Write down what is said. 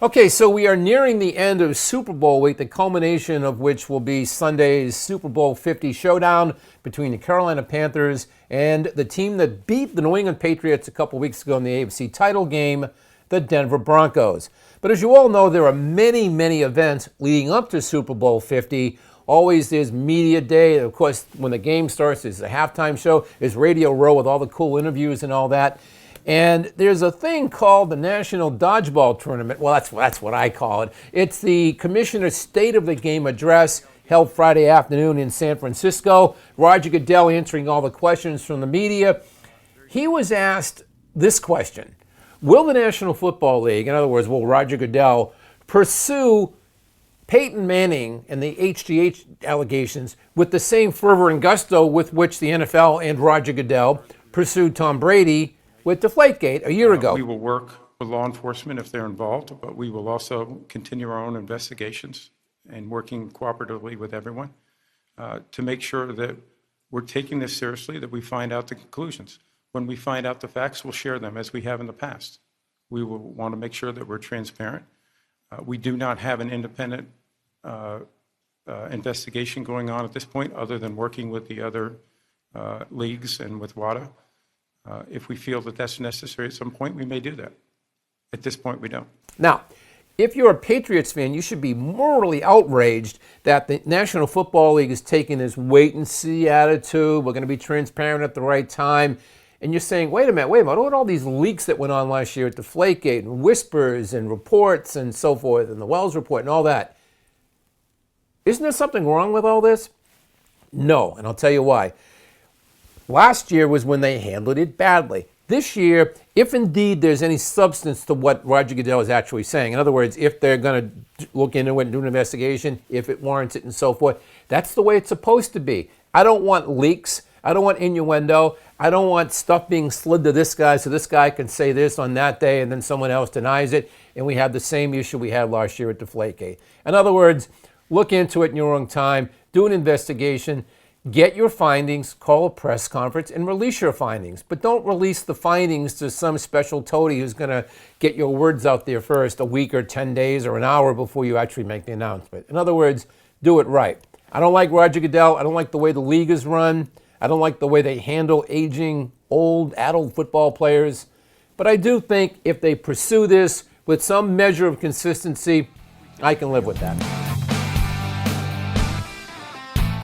Okay, so we are nearing the end of Super Bowl week, the culmination of which will be Sunday's Super Bowl 50 showdown between the Carolina Panthers and the team that beat the New England Patriots a couple weeks ago in the AFC title game, the Denver Broncos. But as you all know, there are many, many events leading up to Super Bowl 50. Always there's media day. Of course, when the game starts, there's a halftime show. There's Radio Row with all the cool interviews and all that. And there's a thing called the National Dodgeball Tournament. Well, that's what I call it. It's the Commissioner's State of the Game address held Friday afternoon in San Francisco. Roger Goodell answering all the questions from the media. He was asked this question: will the National Football League, in other words, will Roger Goodell, pursue Peyton Manning and the HGH allegations with the same fervor and gusto with which the NFL and Roger Goodell pursued Tom Brady with Deflategate a year ago? We will work with law enforcement if they're involved, but we will also continue our own investigations and working cooperatively with everyone to make sure that we're taking this seriously, that we find out the conclusions. When we find out the facts, we'll share them as we have in the past. We will want to make sure that we're transparent. We do not have an independent investigation going on at this point, other than working with the other leagues and with WADA. If we feel that that's necessary at some point, we may do that. At this point, we don't. Now, if you're a Patriots fan, you should be morally outraged that the National Football League is taking this wait-and-see attitude. We're going to be transparent at the right time. And you're saying, wait a minute, what about all these leaks that went on last year at Deflategate and whispers and reports and so forth and the Wells report and all that? Isn't there something wrong with all this? No, and I'll tell you why. Last year was when they handled it badly. This year, if indeed there's any substance to what Roger Goodell is actually saying, in other words, if they're going to look into it and do an investigation, if it warrants it and so forth, that's the way it's supposed to be. I don't want leaks. I don't want innuendo. I don't want stuff being slid to this guy so this guy can say this on that day and then someone else denies it, and we have the same issue we had last year at Deflategate. In other words, look into it in your own time, do an investigation, get your findings, call a press conference, and release your findings. But don't release the findings to some special toady who's going to get your words out there first a week or 10 days or an hour before you actually make the announcement. In other words, do it right. I don't like Roger Goodell. I don't like the way the league is run. I don't like the way they handle aging, old, adult football players. But I do think if they pursue this with some measure of consistency, I can live with that.